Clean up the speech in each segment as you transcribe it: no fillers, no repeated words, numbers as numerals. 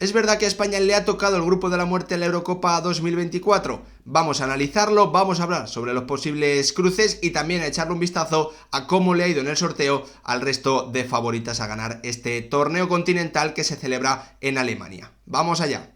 ¿Es verdad que a España le ha tocado el grupo de la muerte en la Eurocopa 2024? Vamos a analizarlo, vamos a hablar sobre los posibles cruces y también a echarle un vistazo a cómo le ha ido en el sorteo al resto de favoritas a ganar este torneo continental que se celebra en Alemania. ¡Vamos allá!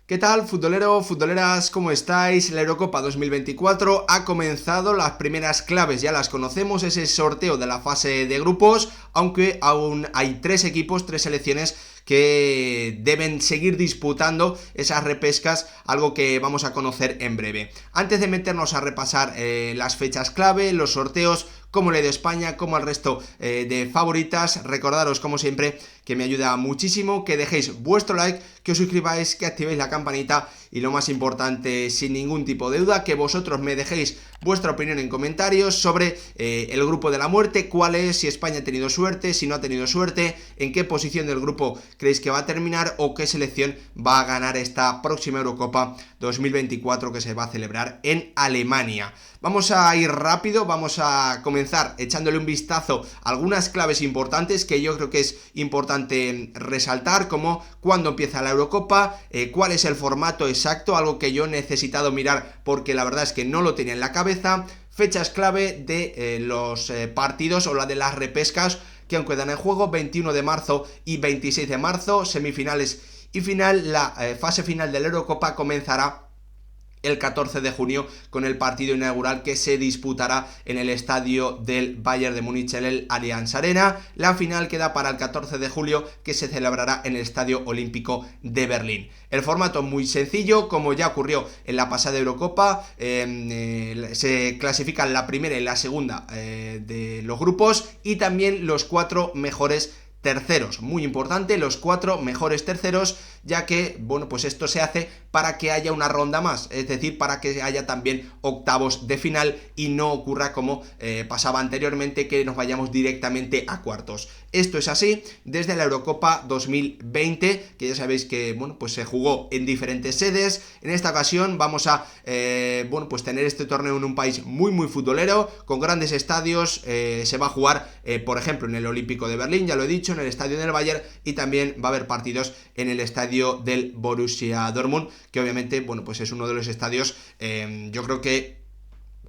¿Qué tal, futbolero, futboleras? ¿Cómo estáis? La Eurocopa 2024 ha comenzado, las primeras claves ya las conocemos, ese sorteo de la fase de grupos, aunque aún hay tres selecciones que deben seguir disputando esas repescas, algo que vamos a conocer en breve. Antes de meternos a repasar las fechas clave, los sorteos, cómo le ha ido España, cómo al resto de favoritas, recordaros como siempre que me ayuda muchísimo que dejéis vuestro like, que os suscribáis, que activéis la campanita y lo más importante, sin ningún tipo de duda, que vosotros me dejéis vuestra opinión en comentarios sobre el grupo de la muerte, cuál es, si España ha tenido suerte, si no ha tenido suerte, en qué posición del grupo creéis que va a terminar o qué selección va a ganar esta próxima Eurocopa 2024 que se va a celebrar en Alemania. Vamos a ir rápido, vamos a comenzar echándole un vistazo a algunas claves importantes que yo creo que es importante resaltar, como cuándo empieza la Eurocopa, cuál es el formato exacto, algo que yo he necesitado mirar porque la verdad es que no lo tenía en la cabeza, fechas clave de los partidos o la de las repescas que aún quedan en juego, 21 de marzo y 26 de marzo, semifinales y final. La fase final de la Eurocopa comenzará el 14 de junio con el partido inaugural que se disputará en el estadio del Bayern de Múnich en el Allianz Arena. La final queda para el 14 de julio que se celebrará en el Estadio Olímpico de Berlín. El formato muy sencillo, como ya ocurrió en la pasada Eurocopa, se clasifican la primera y la segunda de los grupos y también los 4 mejores terceros, muy importante, los 4 mejores terceros, ya que, bueno, pues esto se hace para que haya una ronda más, es decir, para que haya también octavos de final y no ocurra como pasaba anteriormente, que nos vayamos directamente a cuartos. Esto es así desde la Eurocopa 2020, que ya sabéis que, bueno, pues se jugó en diferentes sedes. En esta ocasión vamos a, bueno, pues tener este torneo en un país muy futbolero, con grandes estadios. Se va a jugar, por ejemplo, en el Olímpico de Berlín, ya lo he dicho, en el estadio del Bayern, y también va a haber partidos en el estadio del Borussia Dortmund, que obviamente, bueno, pues es uno de los estadios, yo creo que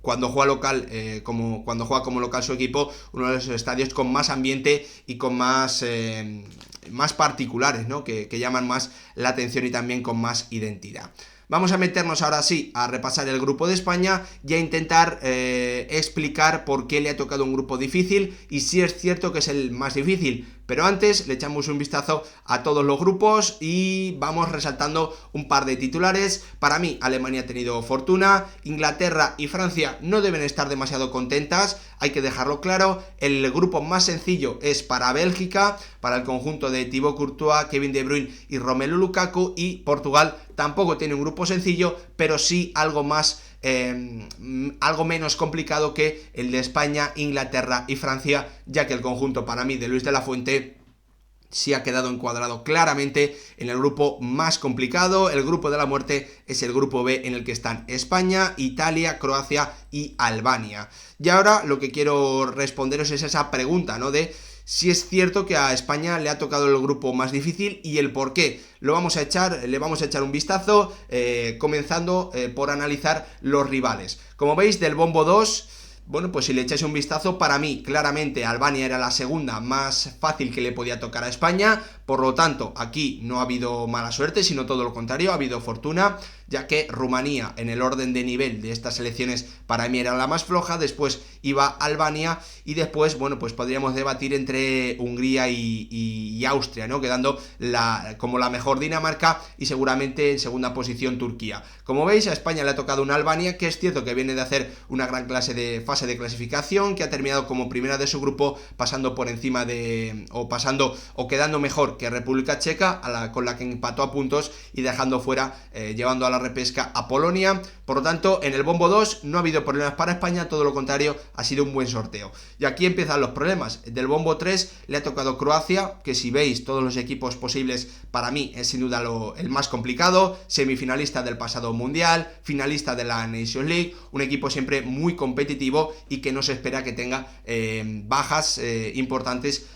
cuando juega local, cuando juega como local su equipo, uno de los estadios con más ambiente y con más particulares, ¿no? Que llaman más la atención y también con más identidad. Vamos a meternos ahora sí a repasar el grupo de España y a intentar explicar por qué le ha tocado un grupo difícil y si es cierto que es el más difícil. Pero antes le echamos un vistazo a todos los grupos y vamos resaltando un par de titulares. Para mí, Alemania ha tenido fortuna, Inglaterra y Francia no deben estar demasiado contentas, hay que dejarlo claro. El grupo más sencillo es para Bélgica, para el conjunto de Thibaut Courtois, Kevin De Bruyne y Romelu Lukaku, y Portugal tampoco tiene un grupo sencillo, pero sí algo más algo menos complicado que el de España, Inglaterra y Francia, ya que el conjunto para mí de Luis de la Fuente sí ha quedado encuadrado claramente en el grupo más complicado. El grupo de la muerte es el grupo B, en el que están España, Italia, Croacia y Albania. Y ahora lo que quiero responderos es esa pregunta, ¿no? De si es cierto que a España le ha tocado el grupo más difícil y el por qué. Le vamos a echar un vistazo, comenzando por analizar los rivales. Como veis, del bombo 2, bueno, pues si le echáis un vistazo, para mí, claramente, Albania era la segunda más fácil que le podía tocar a España. Por lo tanto, aquí no ha habido mala suerte, sino todo lo contrario, ha habido fortuna, ya que Rumanía, en el orden de nivel de estas selecciones, para mí era la más floja. Después iba Albania y después, bueno, pues podríamos debatir entre Hungría y Austria, ¿no? Quedando como la mejor Dinamarca y seguramente en segunda posición Turquía. Como veis, a España le ha tocado una Albania, que es cierto que viene de hacer una gran fase de clasificación, que ha terminado como primera de su grupo, pasando por encima o quedando mejor cierto que República Checa, con la que empató a puntos y dejando fuera, llevando a la repesca a Polonia. Por lo tanto, en el bombo 2 no ha habido problemas para España, todo lo contrario, ha sido un buen sorteo. Y aquí empiezan los problemas. Del bombo 3 le ha tocado Croacia, que si veis todos los equipos posibles, para mí es sin duda el más complicado, semifinalista del pasado Mundial, finalista de la Nations League, un equipo siempre muy competitivo y que no se espera que tenga bajas importantes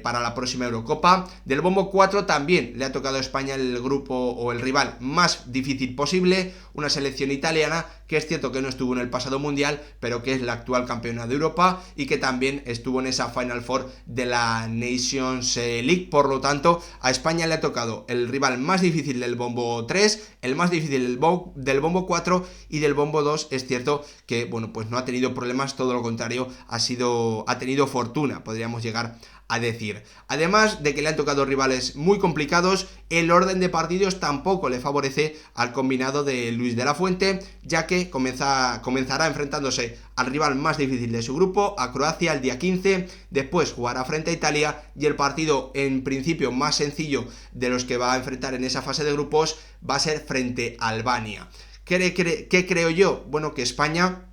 para la próxima Eurocopa. Del bombo 4 también le ha tocado a España el grupo o el rival más difícil posible, una selección italiana que es cierto que no estuvo en el pasado Mundial, pero que es la actual campeona de Europa y que también estuvo en esa Final Four de la Nations League. Por lo tanto, a España le ha tocado el rival más difícil del bombo 3, el más difícil del bombo 4 y del bombo 2 es cierto que, bueno, pues no ha tenido problemas, todo lo contrario, ha tenido fortuna, podríamos llegar a decir. Además de que le han tocado rivales muy complicados, el orden de partidos tampoco le favorece al combinado de Luis de la Fuente, ya que comenzará enfrentándose al rival más difícil de su grupo, a Croacia, el día 15, después jugará frente a Italia y el partido en principio más sencillo de los que va a enfrentar en esa fase de grupos va a ser frente a Albania. ¿Qué creo yo? Bueno, que España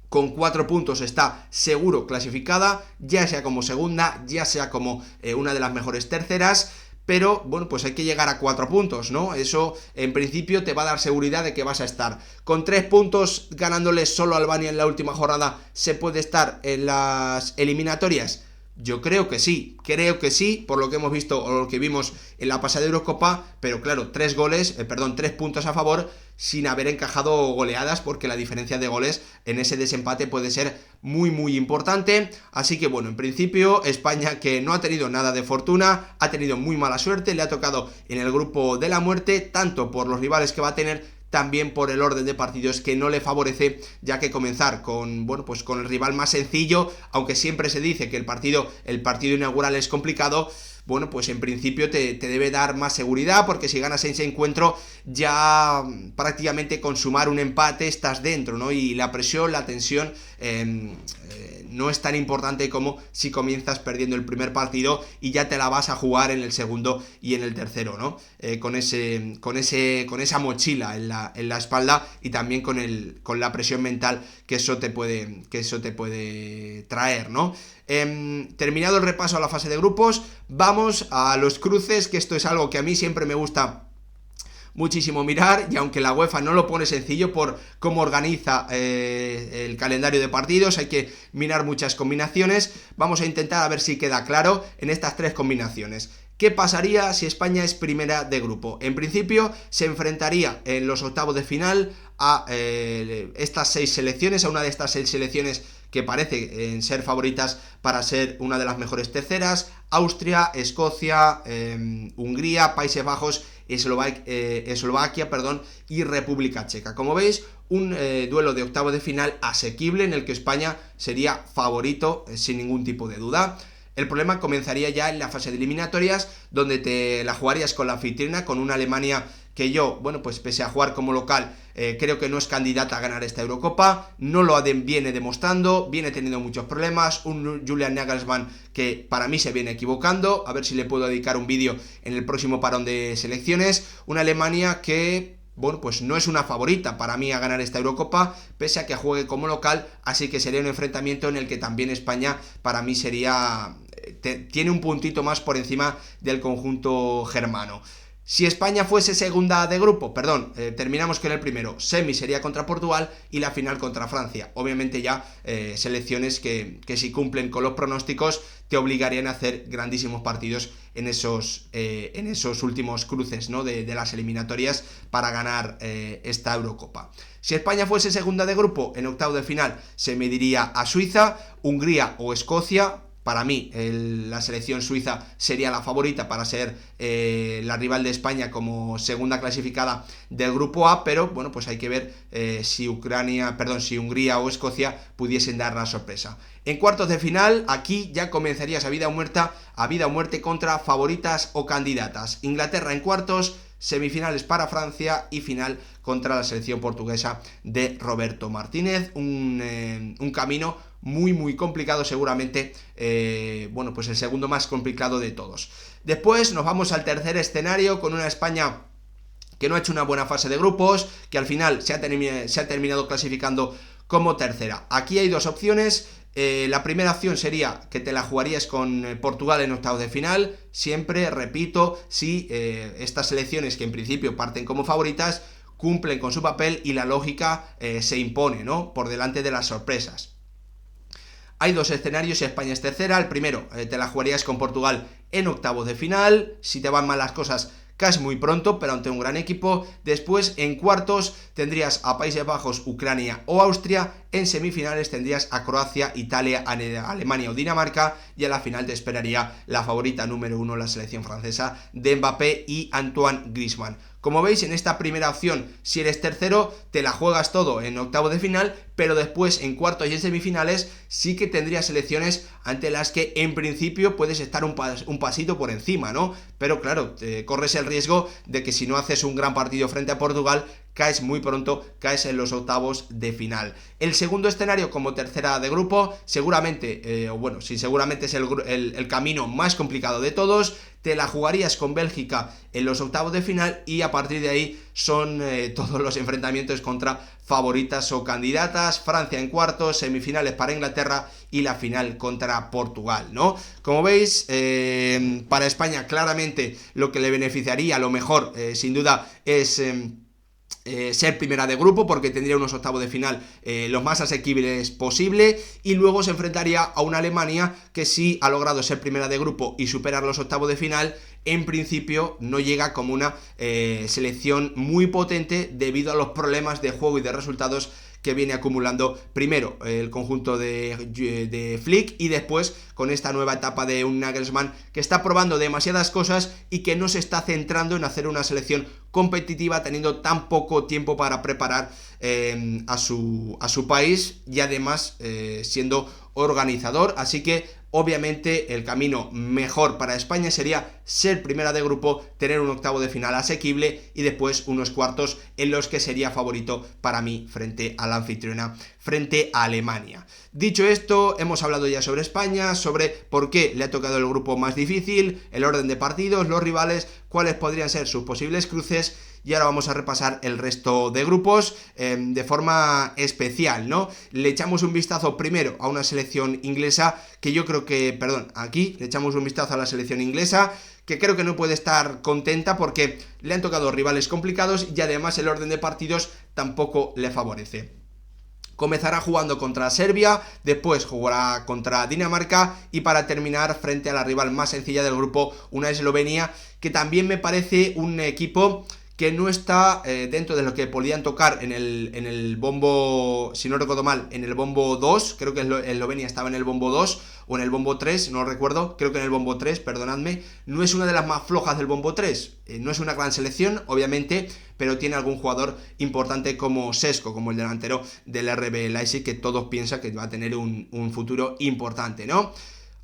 con 4 puntos está seguro clasificada, ya sea como segunda, ya sea como una de las mejores terceras, pero bueno, pues hay que llegar a 4 puntos, ¿no? Eso en principio te va a dar seguridad de que vas a estar. Con 3 puntos ganándole solo a Albania en la última jornada, ¿se puede estar en las eliminatorias? Yo creo que sí, por lo que hemos visto o lo que vimos en la pasada Eurocopa, pero claro, 3 puntos a favor sin haber encajado goleadas, porque la diferencia de goles en ese desempate puede ser muy muy importante. Así que bueno, en principio España, que no ha tenido nada de fortuna, ha tenido muy mala suerte, le ha tocado en el grupo de la muerte, tanto por los rivales que va a tener, también por el orden de partidos que no le favorece, ya que comenzar con, bueno, pues con el rival más sencillo, aunque siempre se dice que el partido inaugural es complicado, bueno, pues en principio te debe dar más seguridad, porque si ganas ese encuentro ya prácticamente con sumar un empate estás dentro, ¿no? Y la presión, la tensión no es tan importante como si comienzas perdiendo el primer partido y ya te la vas a jugar en el segundo y en el tercero, ¿no? Con esa mochila en la espalda y también con la presión mental que eso te puede traer, ¿no? Terminado el repaso a la fase de grupos, vamos a los cruces, que esto es algo que a mí siempre me gusta muchísimo mirar, y aunque la UEFA no lo pone sencillo por cómo organiza el calendario de partidos, hay que mirar muchas combinaciones. Vamos a intentar a ver si queda claro en estas 3 combinaciones. ¿Qué pasaría si España es primera de grupo? En principio se enfrentaría en los octavos de final a estas 6 selecciones, a una de estas 6 selecciones que parece ser favoritas para ser una de las mejores terceras: Austria, Escocia, Hungría, Países Bajos, Eslovaquia, y República Checa. Como veis, un duelo de octavos de final asequible en el que España sería favorito sin ningún tipo de duda. El problema comenzaría ya en la fase de eliminatorias, donde te la jugarías con la anfitriona, con una Alemania que yo, bueno, pues pese a jugar como local, creo que no es candidata a ganar esta Eurocopa, no lo viene demostrando, viene teniendo muchos problemas, un Julian Nagelsmann que para mí se viene equivocando, a ver si le puedo dedicar un vídeo en el próximo parón de selecciones, una Alemania que, bueno, pues no es una favorita para mí a ganar esta Eurocopa, pese a que juegue como local, así que sería un enfrentamiento en el que también España para mí tiene un puntito más por encima del conjunto germano. Si España fuese segunda de grupo, terminamos con el primero, semi sería contra Portugal y la final contra Francia. Obviamente ya selecciones que si cumplen con los pronósticos te obligarían a hacer grandísimos partidos en esos últimos cruces, ¿no? de las eliminatorias para ganar esta Eurocopa. Si España fuese segunda de grupo, en octavo de final se mediría a Suiza, Hungría o Escocia. Para mí, la selección suiza sería la favorita para ser la rival de España como segunda clasificada del grupo A, pero bueno, pues hay que ver si Hungría o Escocia pudiesen dar la sorpresa. En cuartos de final, aquí ya comenzaría esa vida o muerte contra favoritas o candidatas. Inglaterra en cuartos, semifinales para Francia y final contra la selección portuguesa de Roberto Martínez. Un camino muy complicado, seguramente, bueno, pues el segundo más complicado de todos. Después nos vamos al tercer escenario con una España que no ha hecho una buena fase de grupos, que al final se ha terminado clasificando como tercera. Aquí hay dos opciones. La primera opción sería que te la jugarías con Portugal en octavos de final, siempre, repito, si estas selecciones que en principio parten como favoritas cumplen con su papel y la lógica se impone, ¿no?, por delante de las sorpresas. Hay dos escenarios si España es tercera. El primero, te la jugarías con Portugal en octavos de final. Si te van mal las cosas, caes muy pronto, pero ante un gran equipo. Después, en cuartos, tendrías a Países Bajos, Ucrania o Austria. En semifinales tendrías a Croacia, Italia, Alemania o Dinamarca. Y a la final te esperaría la favorita número 1, la selección francesa de Mbappé y Antoine Griezmann. Como veis, en esta primera opción, si eres tercero, te la juegas todo en octavos de final, pero después en cuartos y en semifinales sí que tendrías selecciones ante las que en principio puedes estar un pasito por encima, ¿no? Pero claro, corres el riesgo de que si no haces un gran partido frente a Portugal, caes muy pronto, caes en los octavos de final. El segundo escenario como tercera de grupo, seguramente, seguramente es el camino más complicado de todos. Te la jugarías con Bélgica en los octavos de final y a partir de ahí son todos los enfrentamientos contra favoritas o candidatas. Francia en cuartos, semifinales para Inglaterra y la final contra Portugal, ¿no? Como veis, para España claramente lo que le beneficiaría, lo mejor, sin duda, es ser primera de grupo, porque tendría unos octavos de final los más asequibles posible, y luego se enfrentaría a una Alemania que sí ha logrado ser primera de grupo y superar los octavos de final. En principio no llega como una selección muy potente debido a los problemas de juego y de resultados que viene acumulando primero el conjunto de Flick y después con esta nueva etapa de un Nagelsmann que está probando demasiadas cosas y que no se está centrando en hacer una selección competitiva teniendo tan poco tiempo para preparar a su país y además siendo organizador. Así que obviamente el camino mejor para España sería ser primera de grupo, tener un octavo de final asequible y después unos cuartos en los que sería favorito para mí frente a la anfitriona, frente a Alemania. Dicho esto, hemos hablado ya sobre España, sobre por qué le ha tocado el grupo más difícil, el orden de partidos, los rivales, cuáles podrían ser sus posibles cruces. Y ahora vamos a repasar el resto de grupos de forma especial, ¿no? Le echamos un vistazo primero a una selección inglesa que yo creo que, aquí le echamos un vistazo a la selección inglesa que creo que no puede estar contenta porque le han tocado rivales complicados y además el orden de partidos tampoco le favorece. Comenzará jugando contra Serbia, después jugará contra Dinamarca y para terminar frente a la rival más sencilla del grupo, una Eslovenia, que también me parece un equipo que no está dentro de lo que podían tocar en el bombo, si no recuerdo mal, en el bombo 2, creo que Eslovenia estaba en el bombo 2 o en el bombo 3, no recuerdo, creo que en el bombo 3, perdonadme. No es una de las más flojas del bombo 3, no es una gran selección, obviamente, pero tiene algún jugador importante como Šeško, como el delantero del RB Leipzig, que todos piensan que va a tener un futuro importante, ¿no?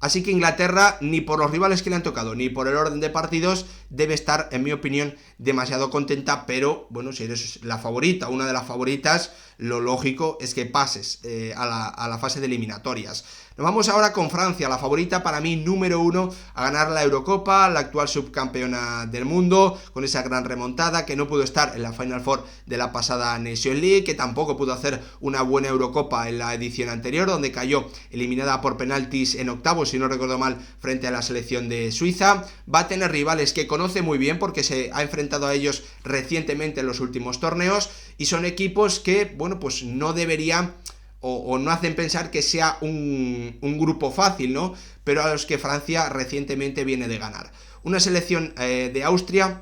Así que Inglaterra, ni por los rivales que le han tocado, ni por el orden de partidos, debe estar, en mi opinión, demasiado contenta, pero, bueno, si eres la favorita, una de las favoritas, lo lógico es que pases a la fase de eliminatorias. Nos vamos ahora con Francia, la favorita para mí número 1 a ganar la Eurocopa, la actual subcampeona del mundo, con esa gran remontada, que no pudo estar en la Final Four de la pasada Nations League, que tampoco pudo hacer una buena Eurocopa en la edición anterior, donde cayó eliminada por penaltis en octavos, si no recuerdo mal, frente a la selección de Suiza. Va a tener rivales que conoce muy bien porque se ha enfrentado a ellos recientemente en los últimos torneos y son equipos que, bueno, pues no deberían o no hacen pensar que sea un grupo fácil, ¿no? Pero a los que Francia recientemente viene de ganar. Una selección de Austria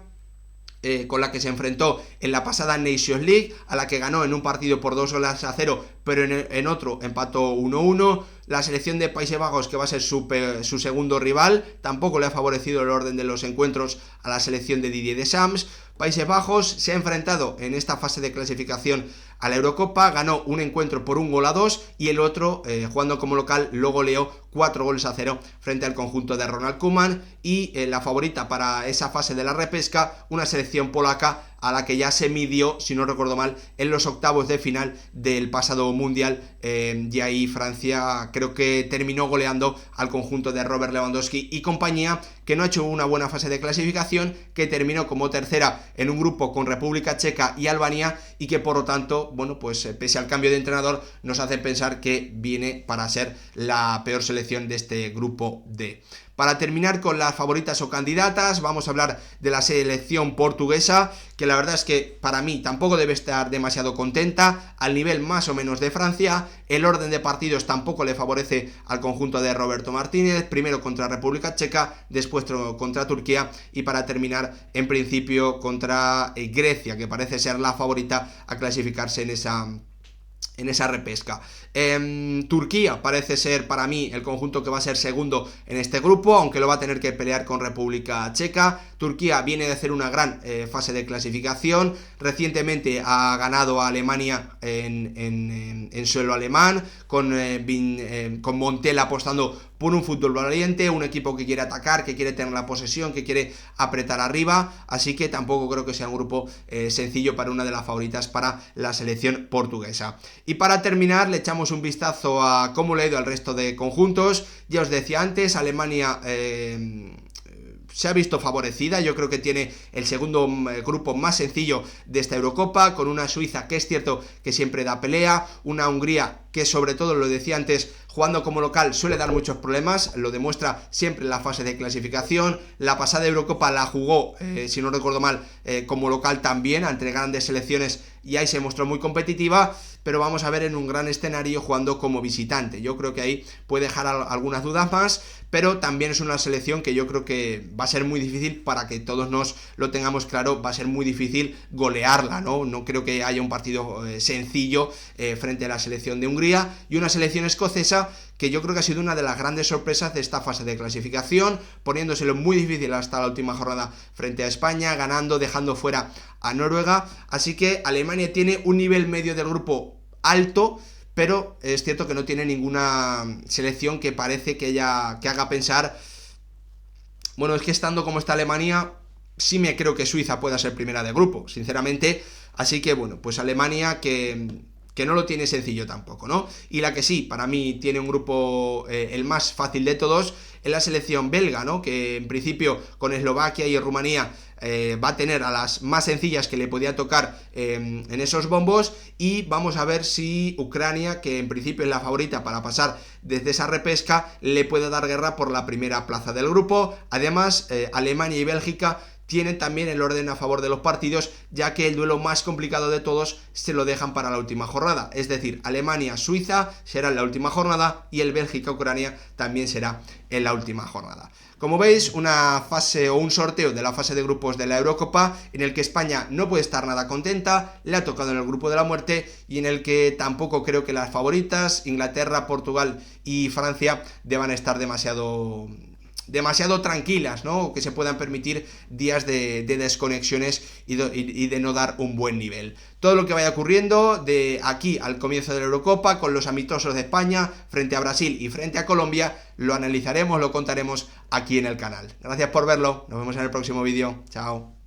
con la que se enfrentó en la pasada Nations League, a la que ganó en un partido por 2-0, pero en otro empató 1-1. La selección de Países Bajos, que va a ser su segundo rival, tampoco le ha favorecido el orden de los encuentros a la selección de Didier Deschamps. Países Bajos se ha enfrentado en esta fase de clasificación a la Eurocopa, ganó un encuentro por 1-2 y el otro, jugando como local, lo goleó 4-0 frente al conjunto de Ronald Koeman. Y la favorita para esa fase de la repesca, una selección polaca a la que ya se midió, si no recuerdo mal, en los octavos de final del pasado Mundial, y ahí Francia creo que terminó goleando al conjunto de Robert Lewandowski y compañía, que no ha hecho una buena fase de clasificación, que terminó como tercera en un grupo con República Checa y Albania, y que por lo tanto, bueno, pues pese al cambio de entrenador, nos hace pensar que viene para ser la peor selección de este grupo D. Para terminar con las favoritas o candidatas, vamos a hablar de la selección portuguesa, que la verdad es que para mí tampoco debe estar demasiado contenta, al nivel más o menos de Francia. El orden de partidos tampoco le favorece al conjunto de Roberto Martínez, primero contra República Checa, después contra Turquía y para terminar en principio contra Grecia, que parece ser la favorita a clasificarse en esa repesca. Turquía parece ser para mí el conjunto que va a ser segundo en este grupo, aunque lo va a tener que pelear con República Checa. Turquía viene de hacer una gran fase de clasificación, recientemente ha ganado a Alemania en suelo alemán, con Montiel apostando por un fútbol valiente, un equipo que quiere atacar, que quiere tener la posesión, que quiere apretar arriba, así que tampoco creo que sea un grupo sencillo para una de las favoritas para la selección portuguesa. Y para terminar, le echamos un vistazo a cómo le ha ido al resto de conjuntos. Ya os decía antes, Alemania se ha visto favorecida, yo creo que tiene el segundo grupo más sencillo de esta Eurocopa, con una Suiza que es cierto que siempre da pelea, una Hungría que sobre todo, lo decía antes, jugando como local suele dar muchos problemas, lo demuestra siempre en la fase de clasificación. La pasada Eurocopa la jugó, si no recuerdo mal, como local también, ante grandes selecciones, y ahí se mostró muy competitiva, pero vamos a ver en un gran escenario jugando como visitante. Yo creo que ahí puede dejar algunas dudas más, pero también es una selección que yo creo que va a ser muy difícil, para que todos nos lo tengamos claro, va a ser muy difícil golearla, ¿no? No creo que haya un partido sencillo frente a la selección de Hungría, y una selección escocesa que yo creo que ha sido una de las grandes sorpresas de esta fase de clasificación, poniéndoselo muy difícil hasta la última jornada frente a España, ganando, dejando fuera a Noruega. Así que Alemania tiene un nivel medio del grupo alto, pero es cierto que no tiene ninguna selección que parece que haga pensar, bueno, es que estando como está Alemania, sí me creo que Suiza pueda ser primera de grupo, sinceramente. Así que bueno, pues Alemania que no lo tiene sencillo tampoco, ¿no? Y la que sí, para mí tiene un grupo el más fácil de todos, es la selección belga, ¿no? Que en principio con Eslovaquia y Rumanía va a tener a las más sencillas que le podía tocar en esos bombos, y vamos a ver si Ucrania, que en principio es la favorita para pasar desde esa repesca, le puede dar guerra por la primera plaza del grupo. Además, Alemania y Bélgica tienen también el orden a favor de los partidos, ya que el duelo más complicado de todos se lo dejan para la última jornada. Es decir, Alemania-Suiza será en la última jornada y el Bélgica-Ucrania también será en la última jornada. Como veis, una fase o un sorteo de la fase de grupos de la Eurocopa en el que España no puede estar nada contenta, le ha tocado en el grupo de la muerte, y en el que tampoco creo que las favoritas, Inglaterra, Portugal y Francia, deban estar demasiado tranquilas, ¿no? Que se puedan permitir días de desconexiones y de no dar un buen nivel. Todo lo que vaya ocurriendo de aquí al comienzo de la Eurocopa, con los amistosos de España frente a Brasil y frente a Colombia, lo analizaremos, lo contaremos aquí en el canal. Gracias por verlo, nos vemos en el próximo vídeo. Chao.